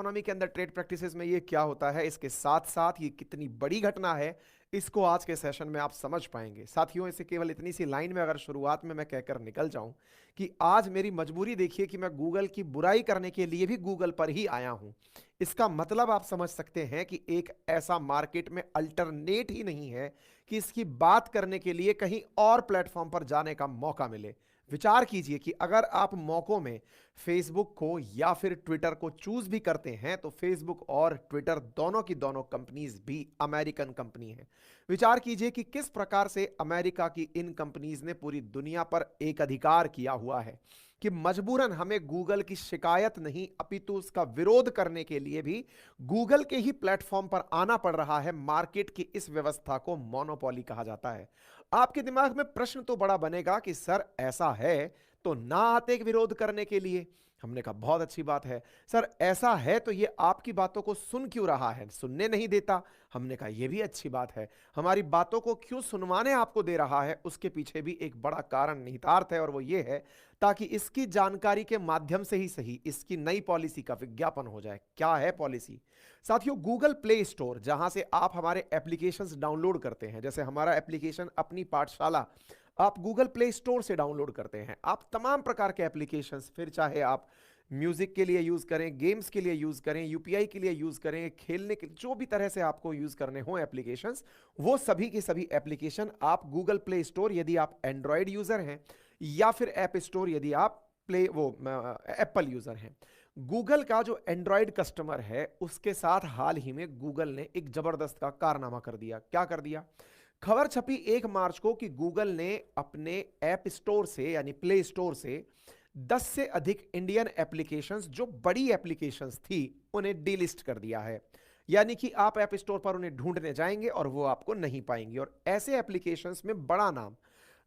Economy के अंदर trade practices में ये क्या होता है, इसके साथ साथ ये कितनी बड़ी घटना है, इसको आज के सेशन में आप समझ पाएंगे। साथियों, इसे केवल इतनी सी लाइन में अगर शुरुआत में मैं कहकर निकल जाऊं कि आज मेरी मजबूरी देखिए कि मैं गूगल की बुराई करने के लिए भी गूगल पर ही आया हूं, इसका मतलब आप समझ सकते हैं कि एक ऐसा मार्केट में अल्टरनेट ही नहीं है कि इसकी बात करने के लिए कहीं और प्लेटफॉर्म पर जाने का मौका मिले। विचार कीजिए कि अगर आप मौकों में फेसबुक को या फिर ट्विटर को चूज भी करते हैं तो फेसबुक और ट्विटर दोनों की दोनों कंपनीज भी अमेरिकन कंपनी हैं। विचार कीजिए कि किस प्रकार से अमेरिका की इन कंपनीज ने पूरी दुनिया पर एक अधिकार किया हुआ है कि मजबूरन हमें गूगल की शिकायत नहीं अपितु उसका विरोध करने के लिए भी गूगल के ही प्लेटफॉर्म पर आना पड़ रहा है। मार्केट की इस व्यवस्था को मोनोपोली कहा जाता है। आपके दिमाग में प्रश्न तो बड़ा बनेगा कि सर ऐसा है तो ना आते विरोध करने के लिए। हमने कहा बहुत अच्छी बात है। सर ऐसा है तो ये आपकी बातों को सुन क्यों रहा है, सुनने नहीं देता। हमने कहा यह भी अच्छी बात है। हमारी बातों को क्यों सुनवाने आपको दे रहा है, उसके पीछे भी एक बड़ा कारण निहितार्थ है और वो ये है ताकि इसकी जानकारी के माध्यम से ही सही इसकी नई पॉलिसी का विज्ञापन हो जाए। क्या है पॉलिसी साथियों? गूगल प्ले स्टोर, जहां से आप हमारे एप्लीकेशंस डाउनलोड करते हैं, जैसे हमारा एप्लीकेशन अपनी पाठशाला आप गूगल प्ले स्टोर से डाउनलोड करते हैं। आप तमाम प्रकार के एप्लीकेशंस, फिर चाहे आप म्यूजिक के लिए यूज करें, गेम्स के लिए यूज करें, यूपीआई के लिए यूज करें, खेलने के जो भी तरह से आपको यूज करने हो एप्लीकेशंस, वो सभी के सभी एप्लीकेशन आप गूगल प्ले स्टोर यदि आप एंड्रॉयड यूजर हैं या फिर ऐप स्टोर यदि आप एप्पल यूजर हैं। गूगल का जो एंड्रॉयड कस्टमर है उसके साथ हाल ही में गूगल ने एक जबरदस्त का कारनामा कर दिया। क्या कर दिया? खबर छपी 1 मार्च को कि गूगल ने अपने ऐप स्टोर से यानी प्ले स्टोर से 10 से अधिक इंडियन एप्लीकेशंस, जो बड़ी एप्लीकेशंस थी, उन्हें डीलिस्ट कर दिया है। यानी कि आप ऐप स्टोर पर उन्हें ढूंढने जाएंगे और वो आपको नहीं पाएंगे। और ऐसे एप्लीकेशंस में बड़ा नाम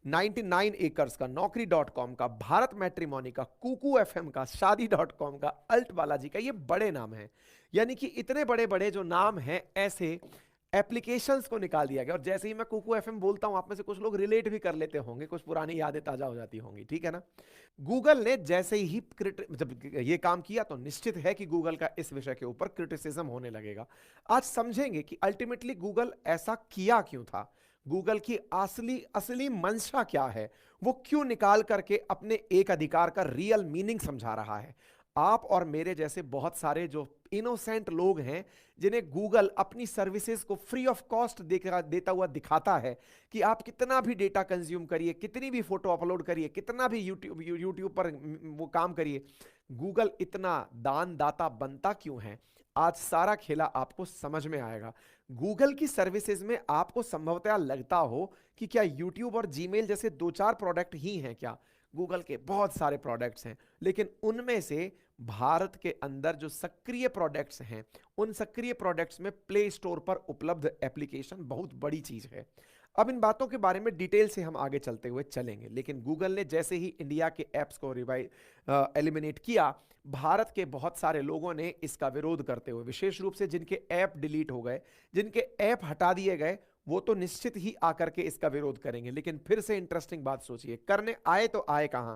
99 एकर्स का, नौकरी.com का, भारत मैट्रिमोनी का, कुकू एफएम का, शादी.com का, अल्ट बालाजी का, ये बड़े नाम हैं। यानी कि इतने बड़े बड़े जो नाम हैं ऐसे एप्लीकेशंस को निकाल दिया गया। और जैसे ही मैं कुकू एफएम बोलता हूं आप में से कुछ लोग रिलेट भी कर लेते होंगे, कुछ पुरानी यादें ताजा हो जाती होंगी, ठीक है ना। गूगल ने जैसे ही जब ये काम किया तो निश्चित है कि गूगल का इस विषय के ऊपर क्रिटिसिज्म होने लगेगा। आज समझेंगे कि अल्टीमेटली गूगल ऐसा किया क्यों था, गूगल की असली मंशा क्या है, वो क्यों निकाल करके अपने एक अधिकार का रियल मीनिंग समझा रहा है। आप और मेरे जैसे बहुत सारे जो इनोसेंट लोग हैं जिन्हें गूगल अपनी सर्विसेज को फ्री ऑफ कॉस्ट देता हुआ दिखाता है कि आप कितना भी डेटा कंज्यूम करिए, कितनी भी फोटो अपलोड करिए, कितना भी यूट्यूब पर वो काम करिए, गूगल इतना दान दाता बनता क्यों है, आज सारा खेला आपको समझ में आएगा। गूगल की सर्विसेज में आपको संभवतः लगता हो कि क्या यूट्यूब और जीमेल जैसे 2-4 प्रोडक्ट ही हैं क्या? गूगल के बहुत सारे प्रोडक्ट्स हैं, लेकिन उनमें से भारत के अंदर जो सक्रिय प्रोडक्ट्स हैं, उन सक्रिय प्रोडक्ट्स में प्ले स्टोर पर उपलब्ध एप्लीकेशन बहुत बड़ी चीज है। अब इन बातों के बारे में डिटेल से हम आगे चलते हुए चलेंगे, लेकिन गूगल ने जैसे ही इंडिया के ऐप्स को एलिमिनेट किया, भारत के बहुत सारे लोगों ने इसका विरोध करते हुए, विशेष रूप से जिनके ऐप डिलीट हो गए, जिनके ऐप हटा दिए गए, वो तो निश्चित ही आकर के इसका विरोध करेंगे। लेकिन फिर से इंटरेस्टिंग बात सोचिए, करने आए तो आए कहां?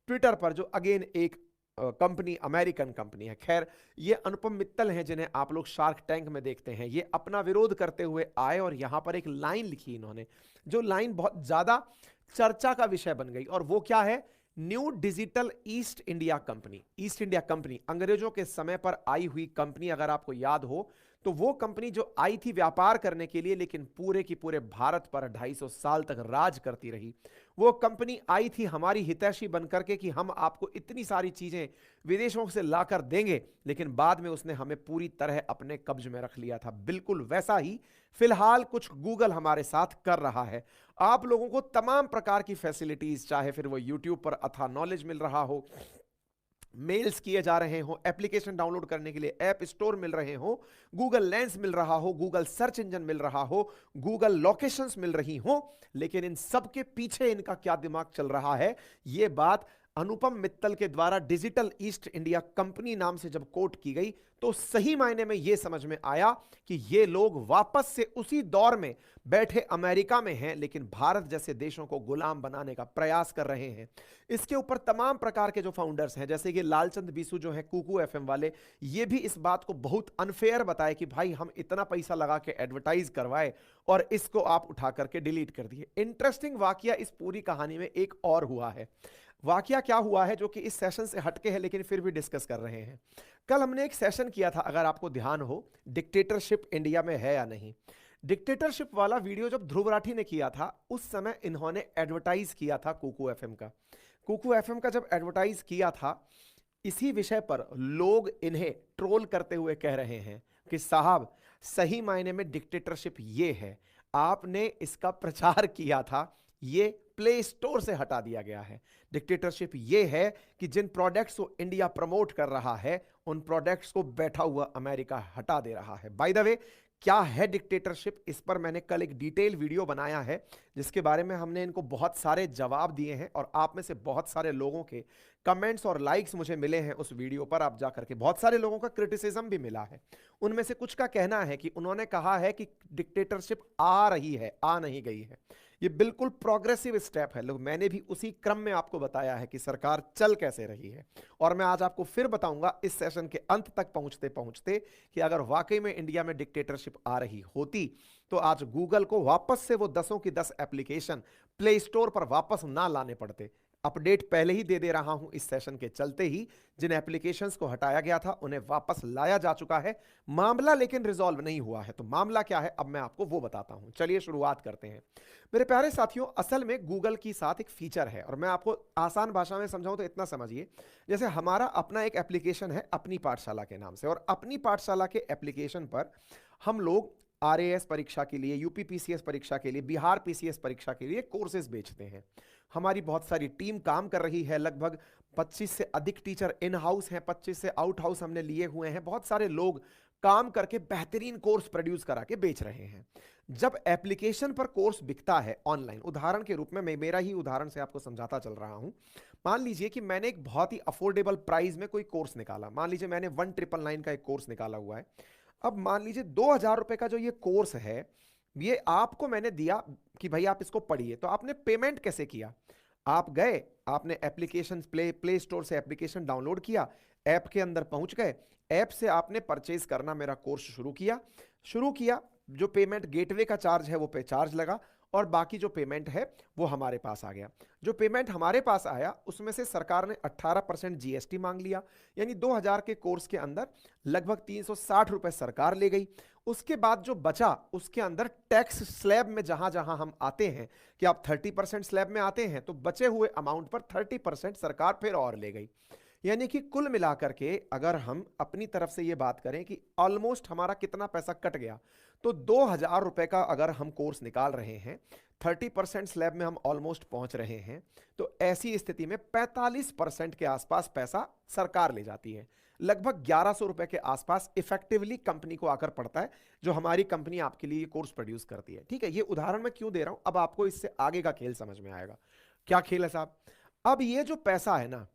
ट्विटर पर, जो अगेन एक कंपनी, अमेरिकन कंपनी है। खैर, ये अनुपम मित्तल हैं जिन्हें आप लोग शार्क टैंक में देखते हैं, ये अपना विरोध करते हुए आए और यहां पर एक लाइन लिखी इन्होंने, जो लाइन बहुत ज्यादा चर्चा का विषय बन गई। और वो क्या है? New digital east India company. East India company अंग्रेजों के समय पर आई हुई कंपनी, अगर आपको याद हो तो वो कंपनी जो आई थी व्यापार करने के लिए, लेकिन पूरे की पूरे भारत पर 250 साल तक राज करती रही। वो कंपनी आई थी हमारी हितैषी बनकर के कि हम आपको इतनी सारी चीजें विदेशों से लाकर देंगे, लेकिन बाद में उसने हमें पूरी तरह अपने कब्ज में रख लिया था। बिल्कुल वैसा ही फिलहाल कुछ गूगल हमारे साथ कर रहा है। आप लोगों को तमाम प्रकार की फैसिलिटीज, चाहे फिर वो यूट्यूब पर अथाह नॉलेज मिल रहा हो, मेल्स किए जा रहे हो, एप्लीकेशन डाउनलोड करने के लिए ऐप स्टोर मिल रहे हो, गूगल लेंस मिल रहा हो, गूगल सर्च इंजन मिल रहा हो, गूगल लोकेशंस मिल रही हो, लेकिन इन सब के पीछे इनका क्या दिमाग चल रहा है, यह बात अनुपम मित्तल के द्वारा डिजिटल ईस्ट इंडिया कंपनी नाम से जब कोट की गई तो सही मायने में यह समझ में आया कि ये लोग वापस से उसी दौर में बैठे अमेरिका में हैं, लेकिन भारत जैसे देशों को गुलाम बनाने का प्रयास कर रहे हैं। इसके ऊपर तमाम प्रकार के जो फाउंडर्स हैं, जैसे कि लालचंद बीसू जो हैं कुकू एफएम वाले, ये भी इस बात को बहुत अनफेयर बताए कि भाई हम इतना पैसा लगा के एडवर्टाइज करवाए और इसको आप उठा करके डिलीट कर दिए। इंटरेस्टिंग वाकया इस पूरी कहानी में एक और हुआ है। वाकया क्या हुआ है जो कि इस सेशन से हटके है, लेकिन फिर भी डिस्कस कर रहे हैं। कल हमने एक सेशन किया था, अगर आपको ध्यान हो, डिक्टेटरशिप इंडिया में है या नहीं। डिक्टेटरशिप वाला वीडियो जब ध्रुव राठी ने किया था, उस समय इन्होंने एडवर्टाइज किया था कुकू एफएम का। कुकू एफएम का जब एडवर्टाइज किया था, इसी विषय पर लोग इन्हें ट्रोल करते हुए कह रहे हैं कि साहब सही मायने में डिक्टेटरशिप ये है, आपने इसका प्रचार किया था, ये प्ले स्टोर से हटा दिया गया है। डिक्टेटरशिप ये है कि जिन प्रोडक्ट्स को इंडिया प्रमोट कर रहा है, उन प्रोडक्ट्स को बैठा हुआ अमेरिका हटा दे रहा है। बाय द वे, क्या है डिक्टेटरशिप, इस पर मैंने कल एक डिटेल वीडियो बनाया है, जिसके बारे में हमने इनको बहुत सारे जवाब दिए हैं और आप में से बहुत सारे लोगों के कमेंट्स और लाइक्स मुझे मिले हैं उस वीडियो पर। आप जाकर के, बहुत सारे लोगों का क्रिटिसिज्म भी मिला है। उनमें से कुछ का कहना है कि उन्होंने कहा है कि डिक्टेटरशिप आ रही है, आ नहीं गई है। ये बिल्कुल प्रोग्रेसिव स्टेप है। लोग, मैंने भी उसी क्रम में आपको बताया है कि सरकार चल कैसे रही है, और मैं आज आपको फिर बताऊंगा इस सेशन के अंत तक पहुंचते पहुंचते कि अगर वाकई में इंडिया में डिक्टेटरशिप आ रही होती तो आज गूगल को वापस से वो 10 की 10 एप्लीकेशन प्ले स्टोर पर वापस ना लाने पड़ते। अपडेट पहले ही दे रहा हूं, इस सेशन के चलते ही जिन एप्लीकेशंस को हटाया गया था उन्हें वापस लाया जा चुका है। मामला लेकिन रिजॉल्व नहीं हुआ है। तो मामला क्या है, अब मैं आपको वो बताता हूं। चलिए शुरुआत करते हैं मेरे प्यारे साथियों। असल में गूगल की साथ एक फीचर है, और मैं आपको आसान भाषा में समझाऊं तो इतना समझिए, जैसे हमारा अपना एक एप्लीकेशन है अपनी पाठशाला के नाम से, और अपनी पाठशाला के एप्लीकेशन पर हम लोग आरएएस परीक्षा के लिए, यूपी पीसीएस परीक्षा के लिए, बिहार पीसीएस परीक्षा के लिए कोर्सेज बेचते हैं। हमारी बहुत सारी टीम काम कर रही है, लगभग 25 से अधिक टीचर इन हाउस हैं, 25 से आउट हाउस हमने लिए हुए हैं। बहुत सारे लोग काम करके बेहतरीन कोर्स प्रोड्यूस करा के बेच रहे हैं। जब एप्लीकेशन पर कोर्स बिकता है ऑनलाइन, उदाहरण के रूप में मैं मेरा ही उदाहरण से आपको समझाता चल रहा हूं। मान लीजिए कि मैंने एक बहुत ही अफोर्डेबल प्राइस में कोई कोर्स निकाला। मान लीजिए मैंने 1999 का एक कोर्स निकाला हुआ है। अब मान लीजिए 2000 रुपए का जो ये कोर्स है, ये आपको मैंने दिया कि भाई आप इसको पढ़िए। तो आपने पेमेंट कैसे किया? आप गए, आपने एप्लीकेशन प्ले स्टोर से एप्लीकेशन डाउनलोड किया, ऐप के अंदर पहुंच गए, ऐप से आपने परचेज करना मेरा कोर्स शुरू किया। जो पेमेंट गेटवे का चार्ज है वो पे चार्ज लगा, और बाकी जो पेमेंट है वो हमारे पास आ गया। जो पेमेंट हमारे पास आया उसमें से सरकार ने 18% जीएसटी मांग लिया, यानी 2000 के कोर्स के अंदर लगभग 360 रुपए सरकार ले गई। उसके बाद जो बचा उसके अंदर टैक्स स्लैब में जहां जहां हम आते हैं कि आप 30% स्लैब में आते हैं, तो बचे हुए अमाउंट पर 30% सरकार फिर और ले गई। यानी कि कुल मिलाकर के अगर हम अपनी तरफ से ये बात करें कि ऑलमोस्ट हमारा कितना पैसा कट गया, तो 2000 रुपए का अगर हम कोर्स निकाल रहे हैं, 30% स्लैब में हम ऑलमोस्ट पहुंच रहे हैं, तो ऐसी स्थिति में 45% के आसपास पैसा सरकार ले जाती है। लगभग 1100 रुपए के आसपास इफेक्टिवली कंपनी को आकर पड़ता है, जो हमारी कंपनी आपके लिए कोर्स प्रोड्यूस करती है। ठीक है, ये उदाहरण मैं क्यों दे रहा हूं, अब आपको इससे आगे का खेल समझ में आएगा। क्या खेल है साहब? अब ये जो पैसा है ना,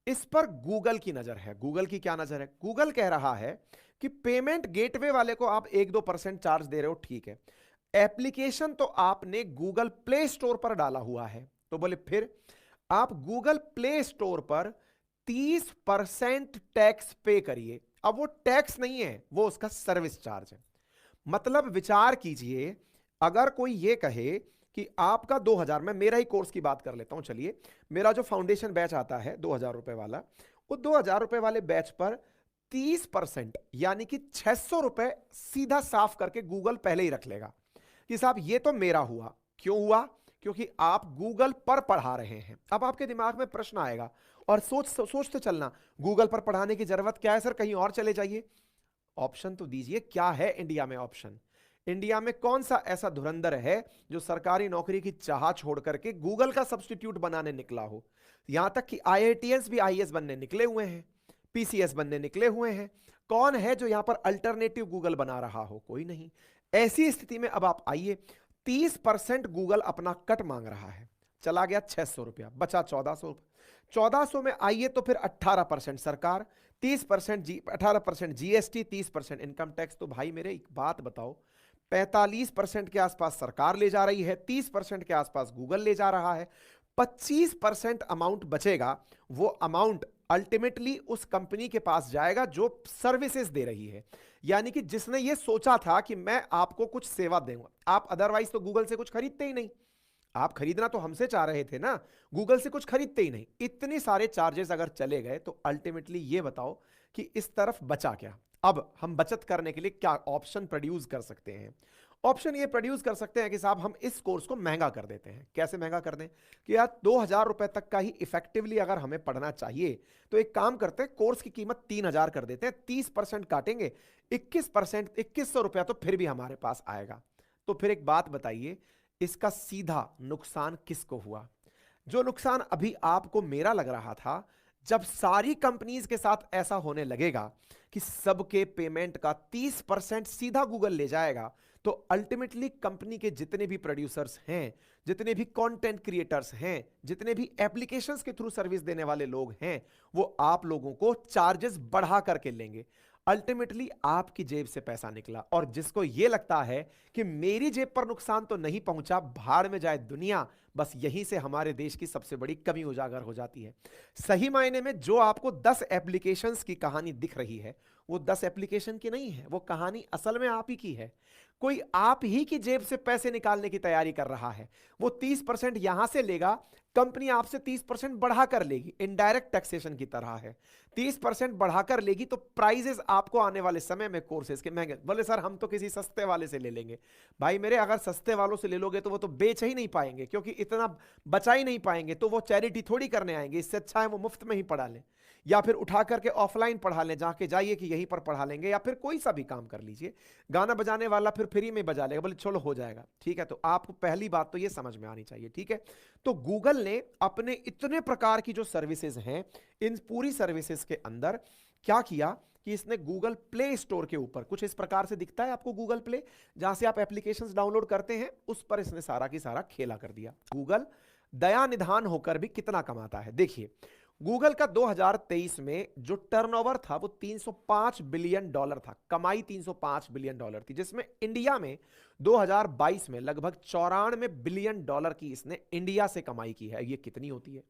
इस पर गूगल की नजर है। गूगल की क्या नजर है? गूगल कह रहा है कि पेमेंट गेटवे वाले को आप 1-2% चार्ज दे रहे हो, ठीक है, एप्लीकेशन तो आपने गूगल प्ले स्टोर पर डाला हुआ है, तो बोले फिर आप गूगल प्ले स्टोर पर 30% टैक्स पे करिए। अब वो टैक्स नहीं है, वो उसका सर्विस चार्ज है। मतलब विचार कीजिए, अगर कोई ये कहे कि आपका 2000, मैं मेरा ही कोर्स की बात कर लेता हूं। चलिए, मेरा जो फाउंडेशन बैच आता है 2000 रुपए वाला, वो 2000 रुपए वाले बैच पर 30% यानी कि 600 रुपए सीधा साफ करके गूगल पहले ही रख लेगा कि साहब ये तो मेरा हुआ। क्यों हुआ? क्योंकि आप गूगल पर पढ़ा रहे हैं। अब आपके दिमाग में प्रश्न आएगा, और सोचते चलना, गूगल पर पढ़ाने की जरूरत क्या है सर, कहीं और चले जाइए। ऑप्शन तो दीजिए, क्या है इंडिया में ऑप्शन? इंडिया में कौन सा ऐसा धुरंधर है जो सरकारी नौकरी की चाह छोड़ करके गूगल का सब्स्टिट्यूट बनाने निकला हो? यहां तक कि आईआईटीएस भी आईएएस बनने निकले हुए हैं, पीसीएस बनने निकले हुए हैं। कौन है जो यहां पर अल्टरनेटिव गूगल बना रहा हो? कोई नहीं। ऐसी स्थिति में अब आप आइए, 30% गूगल अपना कट मांग रहा है, चला गया 600 रुपया, बचा 1400 रुपया। 1400 में आइए तो फिर 18% सरकार, 30% 18% जीएसटी, 30% इनकम टैक्स। तो भाई मेरे एक बात बताओ, 45% के आसपास सरकार ले जा रही है, 30% के आसपास गूगल ले जा रहा है, 25% अमाउंट बचेगा, वो अमाउंट अल्टीमेटली उस कंपनी के पास जाएगा जो सर्विसेज दे रही है। यानी कि जिसने ये सोचा था कि मैं आपको कुछ सेवा दूंगा। आप अदरवाइज तो गूगल से कुछ खरीदते ही नहीं, आप खरीदना तो हमसे चाह रहे थे ना, गूगल से कुछ खरीदते ही नहीं। इतने सारे चार्जेस अगर चले गए तो अल्टीमेटली ये बताओ कि इस तरफ बचा क्या। अब हम बचत करने के लिए क्या ऑप्शन प्रोड्यूस कर सकते हैं? ऑप्शन ये प्रोड्यूस कर सकते हैं कि साहब हम इस कोर्स को महंगा कर देते हैं। कैसे महंगा कर दें कि यार 2000 रुपए तक का ही इफेक्टिवली अगर हमें पढ़ना चाहिए तो एक काम करते हैं, कोर्स की कीमत 3000 कर देते हैं, 30% काटेंगे, 21%, 2100 रुपया तो फिर भी हमारे पास आएगा। तो फिर एक बात बताइए, इसका सीधा नुकसान किसको हुआ? जो नुकसान अभी आपको मेरा लग रहा था, जब सारी कंपनीज के साथ ऐसा होने लगेगा कि सबके पेमेंट का 30% सीधा गूगल ले जाएगा, तो अल्टीमेटली कंपनी के जितने भी प्रोड्यूसर्स हैं, जितने भी कंटेंट क्रिएटर्स हैं, जितने भी एप्लीकेशंस के थ्रू सर्विस देने वाले लोग हैं, वो आप लोगों को चार्जेस बढ़ा करके लेंगे। अल्टीमेटली आपकी जेब से पैसा निकला। और जिसको यह लगता है कि मेरी जेब पर नुकसान तो नहीं पहुंचा, भाड़ में जाए दुनिया, बस यहीं से हमारे देश की सबसे बड़ी कमी उजागर हो जाती है। सही मायने में जो आपको 10 एप्लीकेशंस की कहानी दिख रही है, वो 10 एप्लीकेशन की नहीं है, वो कहानी असल में आप ही की है। कोई आप ही की जेब से पैसे निकालने की तैयारी कर रहा है। वो 30% यहां से लेगा, कंपनी आपसे 30% बढ़ाकर लेगी, इनडायरेक्ट टैक्सेशन की तरह है। 30% बढ़ाकर लेगी तो प्राइजेस आपको आने वाले समय में कोर्सेज के महंगे। बोले सर हम तो किसी सस्ते वाले से ले लेंगे। भाई मेरे, अगर सस्ते वालों से ले लोगे तो वो तो बेच ही नहीं पाएंगे, क्योंकि इतना बचा ही नहीं पाएंगे, तो वो चैरिटी थोड़ी करने आएंगे। इससे अच्छा है वो मुफ्त में ही पढ़ा लें, या फिर उठा करके ऑफलाइन पढ़ा लें, जाके जाइए कि यहीं पर पढ़ा लेंगे, या फिर कोई सा भी काम कर लीजिए। गाना बजाने वाला फिर फ्री में बजा लेगा, बोले चलो हो जाएगा, ठीक है। तो आपको पहली बात तो ये समझ में आनी चाहिए, ठीक है। तो गूगल ने अपने इतने प्रकार की जो सर्विसेज हैं, इन पूरी सर्विसेज के अंदर क्या किया कि इसने गूगल प्ले स्टोर के ऊपर, कुछ इस प्रकार से दिखता है आपको गूगल प्ले, जहां से आप एप्लीकेशंस डाउनलोड करते हैं, उस पर इसने सारा की सारा खेला कर दिया। गूगल दया निधान होकर भी कितना कमाता है, देखिए। गूगल का 2023 में जो टर्नओवर था वो $305 बिलियन था, कमाई $305 बिलियन थी, जिसमें इंडिया में 2022 में लगभग $94 बिलियन की इसने इंडिया से कमाई की है। ये कितनी होती है?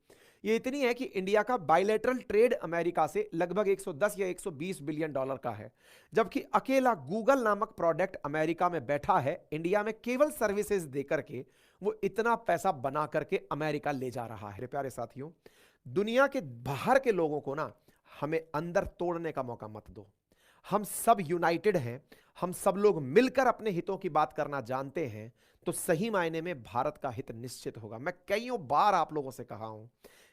ये इतनी है कि इंडिया का बायलैटरल ट्रेड अमेरिका से लगभग 110 या 120 बिलियन डॉलर का है, जबकि अकेला गूगल नामक प्रोडक्ट अमेरिका में बैठा है, इंडिया में केवल सर्विसेज देकर के वो इतना पैसा बना करके अमेरिका ले जा रहा है। प्यारे साथियों, दुनिया के बाहर के लोगों को ना हमें अंदर तोड़ने का मौका मत दो। हम सब यूनाइटेड हैं, हम सब लोग मिलकर अपने हितों की बात करना जानते हैं, तो सही मायने में भारत का हित निश्चित होगा। मैं कईयों बार आप लोगों से कहा हूं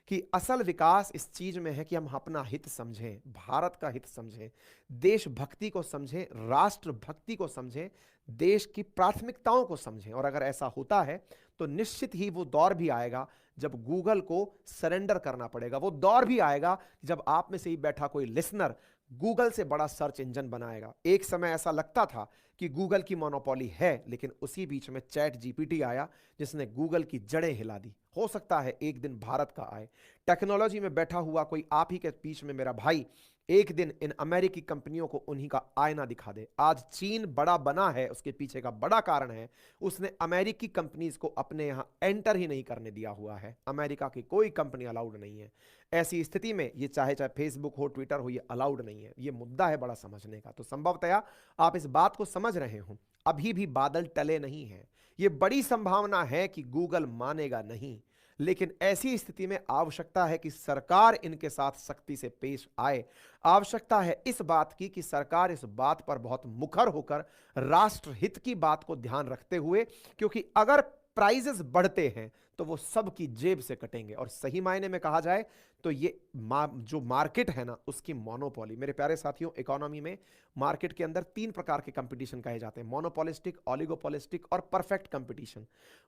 कि असल विकास इस चीज में है कि हम अपना हित समझें, भारत का हित समझें, देशभक्ति को समझें, राष्ट्र भक्ति को समझें, देश की प्राथमिकताओं को समझें। और अगर ऐसा होता है तो निश्चित ही वो दौर भी आएगा जब गूगल को सरेंडर करना पड़ेगा। वो दौर भी आएगा जब आप में से ही बैठा कोई लिसनर गूगल से बड़ा सर्च इंजन बनाएगा। एक समय ऐसा लगता था कि गूगल की मोनोपोली है, लेकिन उसी बीच में चैट जीपीटी आया जिसने गूगल की जड़ें हिला दी। हो सकता है एक दिन भारत का आए। टेक्नोलॉजी में बैठा हुआ कोई आप ही के बीच में मेरा भाई एक दिन इन अमेरिकी कंपनियों को उन्हीं का आईना दिखा दे। आज चीन बड़ा बना है, उसके पीछे का बड़ा कारण है उसने अमेरिकी कंपनीज को अपने यहां एंटर ही नहीं करने दिया हुआ है। अमेरिका की कोई कंपनी अलाउड नहीं है। ऐसी स्थिति में ये चाहे फेसबुक हो, ट्विटर हो, ये अलाउड नहीं है। ये मुद्दा है बड़ा समझने का। तो संभवतया आप इस बात को समझ रहे हो, अभी भी बादल टले नहीं हैं। ये बड़ी संभावना है कि गूगल मानेगा नहीं, लेकिन ऐसी स्थिति में आवश्यकता है कि सरकार इनके साथ सख्ती से पेश आए। आवश्यकता है इस बात की कि सरकार इस बात पर बहुत मुखर होकर राष्ट्रहित की बात को ध्यान रखते हुए, क्योंकि अगर प्राइजेस बढ़ते हैं तो वो सबकी जेब से कटेंगे। और सही मायने में कहा जाए तो ये जो मार्केट है ना, उसकी मोनोपोली। मेरे प्यारे साथियों, इकोनॉमी में मार्केट के अंदर 3 प्रकार के कंपटीशन कहे जाते हैं, मोनोपोलिस्टिक, ओलिगोपोलिस्टिक और परफेक्ट कंपटीशन।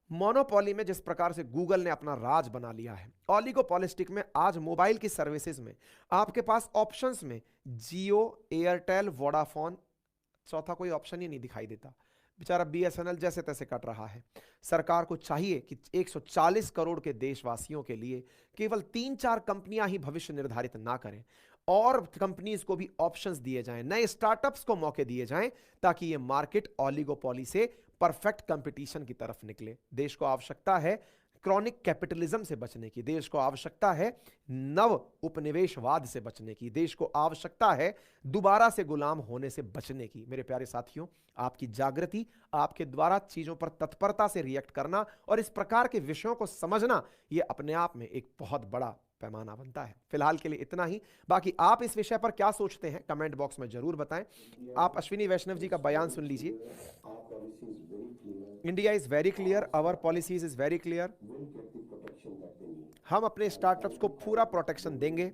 मोनोपोली में जिस प्रकार से गूगल ने अपना राज बना लिया है, ओलिगोपोलिस्टिक में आज मोबाइल की सर्विसेज में आपके पास ऑप्शंस में जियो, एयरटेल, वोडाफोन, चौथा कोई ऑप्शन ही नहीं दिखाई देता। बेचारा बीएसएनएल जैसे तैसे कट रहा है। सरकार को चाहिए कि 140 करोड़ के देशवासियों के लिए केवल 3-4 कंपनियां ही भविष्य निर्धारित ना करें, और कंपनीज को भी ऑप्शंस दिए जाएं, नए स्टार्टअप्स को मौके दिए जाएं, ताकि ये मार्केट ऑलिगोपॉली से परफेक्ट कंपटीशन की तरफ निकले। देश को आवश्यकता है क्रॉनिक कैपिटलिज्म से बचने की, देश को आवश्यकता है नव उपनिवेशवाद से बचने की, देश को आवश्यकता है दोबारा से गुलाम होने से बचने की। मेरे प्यारे साथियों, आपकी जागृति, आपके द्वारा चीजों पर तत्परता से रिएक्ट करना और इस प्रकार के विषयों को समझना, यह अपने आप में एक बहुत बड़ा पैमाना बनता है। फिलहाल के लिए इतना ही। बाकी आप इस विषय पर क्या सोचते हैं कमेंट बॉक्स में जरूर बताएं। आप अश्विनी वैष्णव जी का बयान सुन लीजिए। India is very clear, our policies is very clear, हम अपने स्टार्टअप्स को पूरा प्रोटेक्शन देंगे।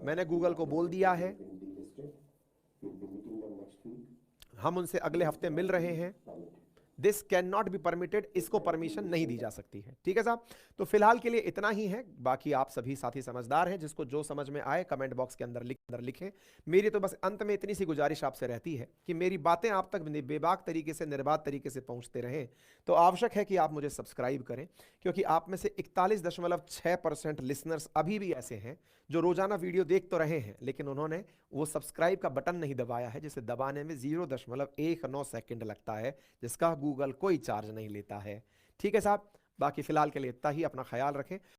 मैंने गूगल को बोल दिया है, हम उनसे अगले हफ्ते मिल रहे हैं। This can not be permitted, इसको परमिशन नहीं दी जा सकती है। ठीक है साहब, तो फिलहाल के लिए इतना ही है। बाकी आप सभी साथी समझदार हैं, जिसको जो समझ में आए कमेंट बॉक्स के अंदर लिखें। मेरी तो बस अंत में इतनी सी गुजारिश आपसे रहती है कि मेरी बातें आप तक बेबाक तरीके से, निर्बाध तरीके से पहुंचते रहें, तो आवश्यक है कि आप मुझे सब्सक्राइब करें, क्योंकि आप में से 41.6% लिसनर्स अभी भी ऐसे हैं जो रोजाना वीडियो देख तो रहे हैं, लेकिन उन्होंने वो सब्सक्राइब का बटन नहीं दबाया है, जिसे दबाने में 0.19 सेकंड लगता है, जिसका गूगल कोई चार्ज नहीं लेता है। ठीक है साहब, बाकी फिलहाल के लिए इतना ही। अपना ख्याल रखें।